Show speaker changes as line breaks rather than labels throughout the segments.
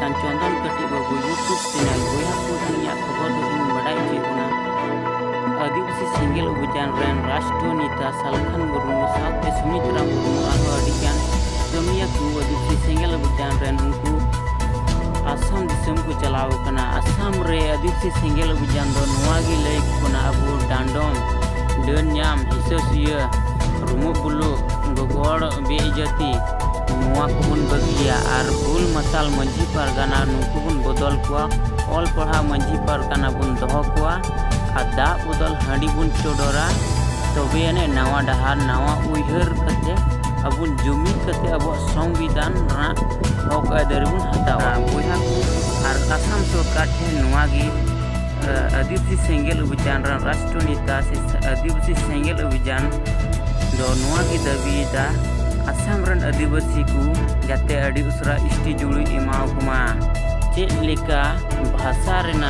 लेकान चंदन कटी बाबू YouTube channel बोया को दुनिया खबर दो इन बड़ाई जेगुना आदिवासी सेंगेल अभियान रेन राष्ट्रीय नेता सालखान मुर्मू साथे सुमित्रा मुर्मू आरो अडिगान कमिया को आदिवासी सेंगेल अभियान रेन उनको आसाम दिसम को चलाव कना आसाम रे आदिवासी सेंगेल अभियान दो नोवागी लय कोना अबु डांडोम डनयाम हिससिया रुमु बुलु गोगोड़ बेइज्जती नुआ को बगिया और भूल मसाल मंझी परगाना नुकु बन बदल कुआ ऑल पढ़ा मंझी परगाना बन दह कुआ और दा बदल हाड़ी बन चोडोरा तबे ने नवा डहार नवा उइहर कते अबुन जुमी कते अब संविधान ना हक आदर बन हतावा बोया और आसाम सरकार ठे नुआगी आदिवासी सेंगेल अभियान राष्ट्रीय नेता से आदिवासी सेंगेल अभियान दो नुआगी दाबी दा आसाम रन आदिवासी को जाते अड़ी उसरा इष्टि जुड़ी इमाव कुमा चेक लेका भाषा रेना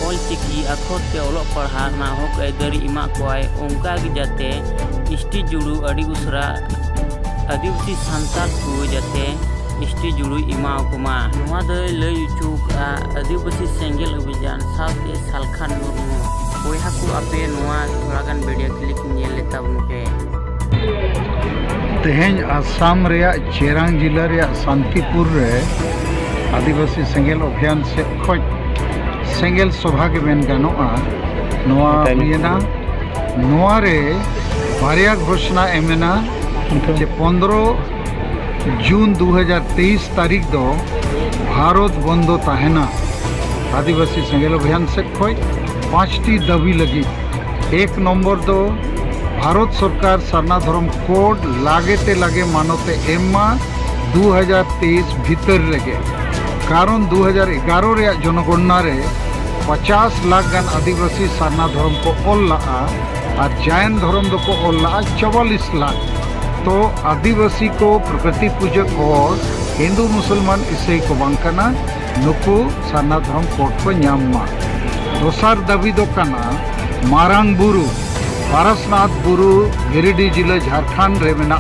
ऑल चिकी अखर ते ओलोक पढ़ा ना हक आदरी इमा कोय उनका की जाते इष्टि जुड़ू अड़ी उसरा आदिवासी संताल को जाते इष्टि जुड़ू इमाव कुमा नुआ द लय चुका आदिवासी सेंगेल अभियान साथे सालखान मुर्मू बोया को आपे नुआ थोड़ागान वीडियो क्लिप नेल लेता उनके
तेहें आसाम रेया चेरांग जिला रेया शांतिपुर रे आदिवासी सेंगेल अभियान से खोज सेंगेल सभा के मेन गानोआ नोआ हुयना नोआ रे बारिया घोषणा एमेना जे 15 जून 2023 तारीख दो भारत बंदो ताहेना आदिवासी सेंगेल अभियान से खोज 5टी दाबी लगी। 1 नंबर दो भारत सरकार सरना धर्म कोड लागे ते लागे मानते एम्मा 2023 भीतर लगे कारण 2011 रे जनगणना रे 50 लाख गान आदिवासी सरना धर्म को ओल लगा और जैन धर्म को ओल लगा 44 लाख। तो आदिवासी को प्रकृति पूजक और हिंदू मुसलमान ईसाई को बांकना नुकु सरना धर्म कोड को नामा। दोसर दाबी दो कना मारांग बुरु पारसनाथ बुरु गिरिडीह जिला झारखंड रे मेना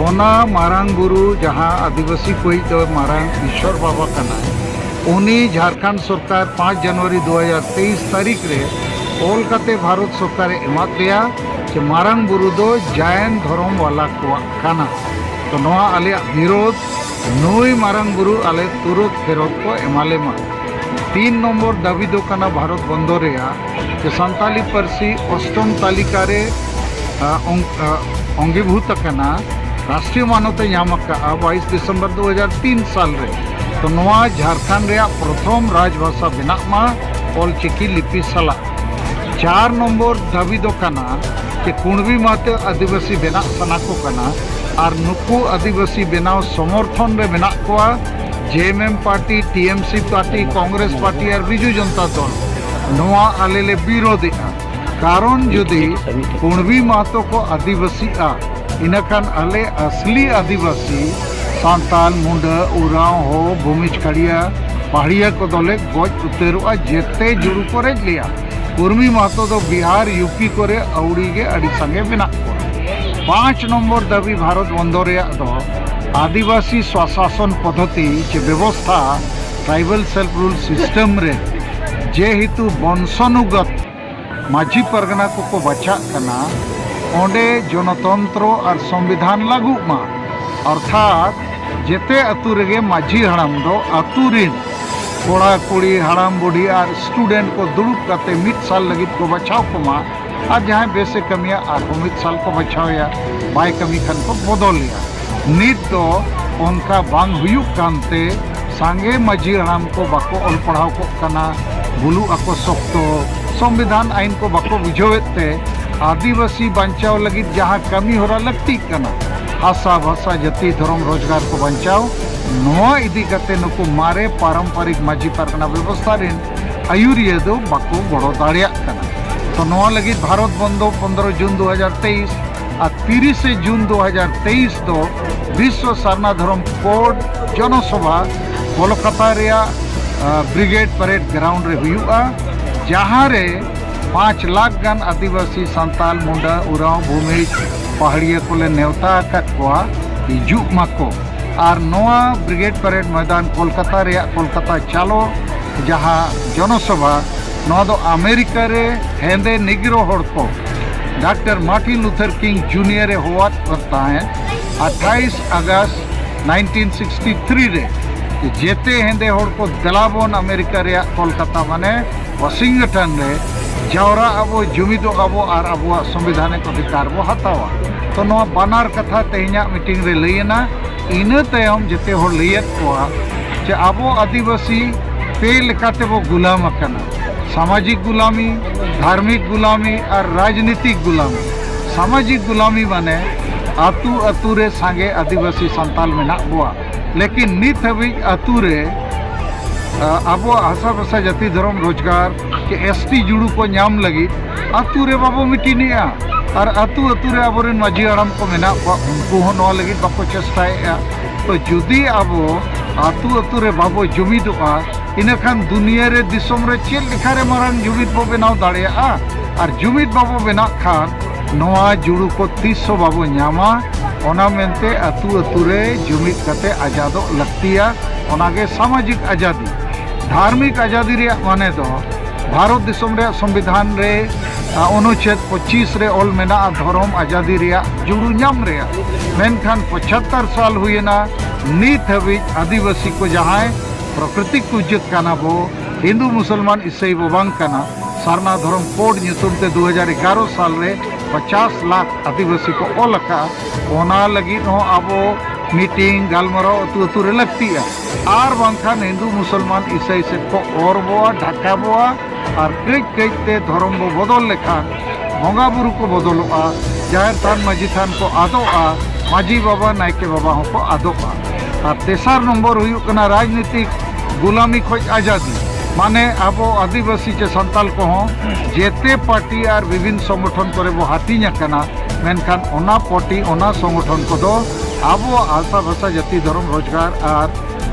ओना मारांग बुरु जहाँ आदिवासी कोई दो मारांग ईश्वर बाबा कना उनी झारखंड सरकार 5 जनवरी 2023 तारीख रे ओल कते भारत सरकार एमात दिया कि मारांग बुरु दो जैन धर्म वाला को कना। तो नोआ आले विरोध नई मारांग बुरु आले तुरंत फेरत को एमालेमा। 3 नंबर दाबी दो कना भारत बंदो रेया कि संताली परसी अष्टम तालिका रे अंगीभूत कना राष्ट्रीय मान्यता नाम का 22 दिसंबर 2003 साल रे। तो नोआ झारखंड रे प्रथम राजभाषा बेनामा ऑलचिकी लिपि सला। 4 नंबर दाबी दो कना कि कुणबी माते आदिवासी बेना सना को कना और नुकु आदिवासी बेनाव समर्थन रे बेना कोआ JMM party TMC party Congress party और बिजू जनता दल नोआ आलेले विरोधी कारण जुदी कुणबी मातो को आदिवासी इनखान आले असली आदिवासी सांताल मुंडा उराव हो भूमिज खड़िया पहाड़िया को दले गज उतेरुआ जेते जुड़ू करे लिया कुर्मी मातो दो बिहार यूपी करे औड़ी के अड़ी संगे बिना। 5 नंबर दाबी भारत बंदो रे दो आदिवासी स्वशासन पद्धति चे व्यवस्था ट्राइबल सेल्फ रूल सिस्टम रे जे हेतु वंशानुगत माझी परगना को बचा कना ओंडे जनतंत्र और संविधान लागू मा अर्थात जेते अतु रेगे माझी हड़ाम दो अतु रिन कोड़ा कुड़ी हड़ाम बुढ़ी और स्टूडेंट को दुड़ुब करते 1 साल लगी को बचाव को मा और जहाँ बेसे कमिया और 1 साल को बचाव या बाय कमी खन को बदल लिया नित दो उनका बांग हुयु कांते सांगे माझी हड़ाम को बाको ऑल पढ़ाव को कना बुलू आको सख्तो संविधान आईन को बाको बुझावेते आदिवासी बचाव लगी जहाँ कमी होरा लगती कना हासा भाषा जाति धर्म रोजगार को बचाव नोआ इदी कते नुकु मारे पारंपरिक माझी परगना व्यवस्था रेन आयुरिया दो बाको गड़ो दाड़िया कना। तो नोआ लगी भारत बंदो 15 जून 2023 और 30 जून 2023 दो विश्व सरना धर्म कोड जनसभा कोलकाता रेया ब्रिगेड परेड ग्राउंड रे हुआ जहाँ रे 5 लाख गान आदिवासी सांताल मुंडा उराव भूमिज पहाड़िया को नेवता हिजू माको और नोआ ब्रिगेड परेड मैदान कोलकाता रे कोलकाता चालो जहाँ जनसभा नोआ दो अमेरिका रे हेंदे निग्रो होड़ को doctor Martin Luther King junior होवात करता है 28 अगस्त 1963 रे जेते हेंदे होड़ को दलाबोन अमेरिका रे कोलकाता माने वाशिंगटन रे जावरा अबो जुमिदो अबो और अबो संविधानिक अधिकार बो हतावा तो नोआ बानार कथा तेहना मीटिंग रे लईना इना तयम जेते होड़ लईत कोआ जे अबो आदिवासी पे लेकाते बो गुलाम अकना सामाजिक गुलामी धार्मिक गुलामी और राजनीतिक गुलामी सामाजिक गुलामी माने आतु आतु रे सांगे आदिवासी संताल मेना बुआ लेकिन नित हबी आतु रे अबो आशा भाषा जाति धर्म रोजगार के एसटी जुड़ू को नाम लगी आतु रे बाबो मिटिनिया और आतु आतु रे आबोरेन माझी आराम को मेना उनको हो नवा लगी बाको चेष्टाएगा तो जुदी आबो आतु आतु रे बाबो जुमिदोआ इनखान दुनिया रे दिसोम रे चेल लिखारे मारांग जुमिद बो बनाव दाड़ेया और जुमिद बाबो बेना खान नवा जुड़ू को 300 बाबो नामा ओना मेनते आतु आतु रे जुमिद कते आजादो लगतिया ओनागे सामाजिक आजादी धार्मिक आजादी रे माने दो भारत दिसोम रे संविधान रे अनुच्छेद 25 रे ऑल मेना धर्म आजादी रे जुड़ू नाम रे मेनखान 75 साल हुएना नित हबी आदिवासी को जहाँ प्राकृतिक पूजित काना बो हिंदू मुसलमान ईसाई बो बांग काना सारना धर्म कोड ᱧᱩᱛᱩᱢ ते 2011 साल रे 50 लाख आदिवासी को ओलका ओना लगी हो आबो मीटिंग गालमरो अतु अतु रे लगतिया आर बांखान हिंदू मुसलमान ईसाई से को और बोआ ढाका बोआ और कई कई ते धर्म बो बदल लेखा बंगा बुरु को बदलोआ जाहिर थान माजी थान को आदोआ माजी बाबा नायके बाबा हो को आदोआ और तेसार नंबर हुई कना राजनीतिक गुलामी खोज आजादी माने आबो आदिवासी चे संताल को हो जेते पार्टी और विभिन्न संगठन करे वो हाथीना कना मेनखान ओना पार्टी ओना संगठन को दो आबो आशा भाषा जाति धर्म रोजगार और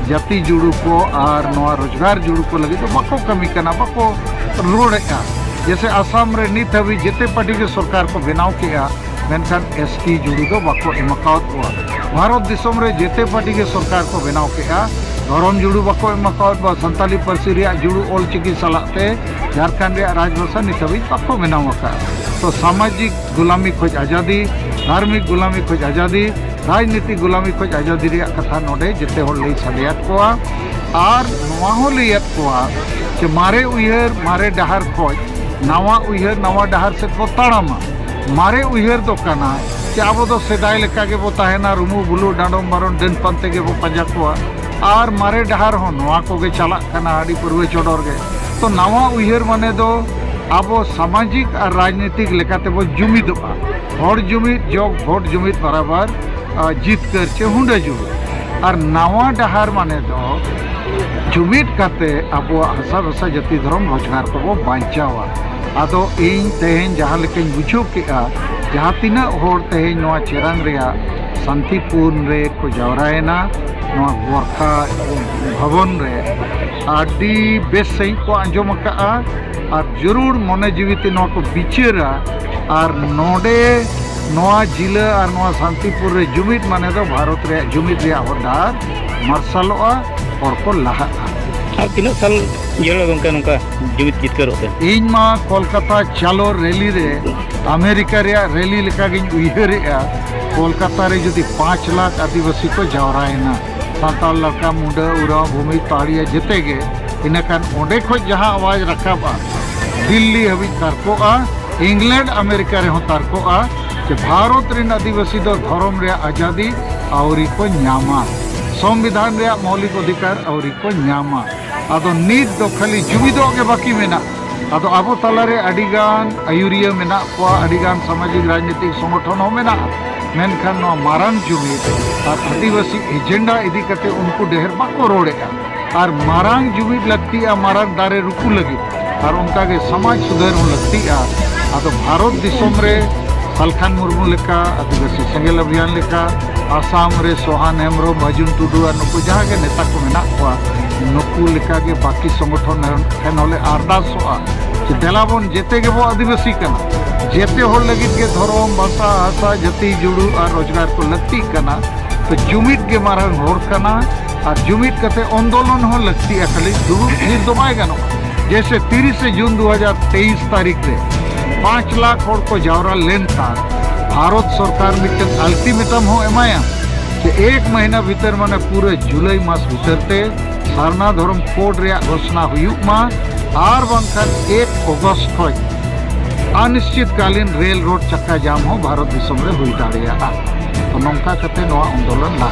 जाति जुड़ू को और नवा रोजगार जुड़ू को लगे तो बाको कमी कना बाको रोड़ेगा जैसे आसाम रे नित हबी जेते पार्टी के सरकार को बनाव किया मेनखान एसटी जुड़ू दो बाको एमकावत हुआ भारत दिसोम रे जेते पार्टी के सरकार को बनाव किया धर्म जुड़ू बाको एमकावत बा संताली पार्सी रे जुड़ू ऑल चिकी सलाते झारखंड रे राजभाषा नित हबी बाको बनाव का तो सामाजिक गुलामी खोज आजादी धार्मिक गुलामी खोज आजादी राजनीतिक गुलामी खोज आजादी रे कथा नोडे जेते होड़ लई सालियात कोआ और नवा हो लईत कोआ कि मारे उयहर मारे डहार खोज नवा उयहर नवा डहार से को ताड़ामा मारे उयहर दो कना कि आबो दो सेदाय लेका के बो ताहेना रुमु बुलु डांडोम बारोन दिन पंते के बो पंजा कोआ और मारे डहार हो नवा को गे चला कना आड़ी पूर्वे चोडोर गे तो नवा उयहर माने दो आबो सामाजिक और राजनीतिक लेकाते बो जुमिदोआ होड़ जुमिद जोग भोट जुमिद बराबर जीत कर चे हुंडे जुमिद और नवा डहार माने दो जुमिद काते आबो हसा भाषा जाति धर्म रोजगार को बो बांचावा आदो इन तेहेन जहाँ लेकिन बुझो किया जहाँ तीना होड़ तेहेन नवा चेरांग रेया शांतिपूर्ण रे को जावरायना नवा गोरखा भवन रे आदि बेस सही को आंजोम का और जरूर मने जीवित नवा को बिचेरा और नोडे नवा जिला और नवा शांतिपुर रे जुमिद माने दो भारत रे जुमिद रे होडार मार्शलोआ और को लाहा
अब तीन साल जेल गंका नौका जुमिद जितकर होते
इन मा कोलकाता चालो रैली रे अमेरिका रे रैली लेका गिन उइहरेआ कोलकाता रे जुदी 5 लाख आदिवासी को जावरायना साताल लड़का मुंडा उरा भूमि ताड़िया जेते गे इनखान ओंडे खोज जहाँ आवाज रखाबा दिल्ली हबी तारकोआ इंग्लैंड अमेरिका रे हो तारकोआ कि भारत रे आदिवासी दो धर्म रे आजादी आवरी को न्यामा संविधान रे मौलिक अधिकार आवरी को न्यामा आदो नीत दो खाली जुमिदो के बाकी मेना आदो आबो तालारे अडिगान आयुरिया मेना को अडिगान सामाजिक राजनीतिक संगठन हो मेना मेनखान नो मारांग जुमिद और आदिवासी एजेंडा इदी कते उनको ढेर बाको रोड़ेगा और मारांग जुमिद लगती है मारांग दारे रुकू लगी और उनका के समाज सुधार हो लगती है आदो भारत दिसोम रे सालखान मुर्मू लेका आदिवासी सेंगेल अभियान लेका आसाम रे सोहान हेम्ब्रो भाजुन टुडू और नुकु जहाँ के नेता को मेना हुआ नुकु लेका के बाकी संगठन ठेन होले आरदासोआ कि देलाबन जेते के वो आदिवासी कना जेते होड़ लगित के धर्म भाषा आशा जाति जुड़ू और रोजगार को लगती कना तो जुमिद के मारंग होड़ कना और जुमिद कते आंदोलन हो लगती है खाली दुरुप थीर दो बाय गानो जैसे 30 जून 2023 तारीख रे 5 लाख होड़ को जावरा लेन था भारत सरकार मिटन अल्टीमेटम हो एमाया कि 1 महीना भीतर माने पूरे जुलाई मास भीतर ते सारना धर्म कोड रे घोषणा हुयुक मा आर बांखान 1 अगस्त खय अनिश्चितकालीन रेल रोड चक्का जाम हो भारत दिसम रे हुई दाड़िया तो नौका कते नवा आंदोलन ला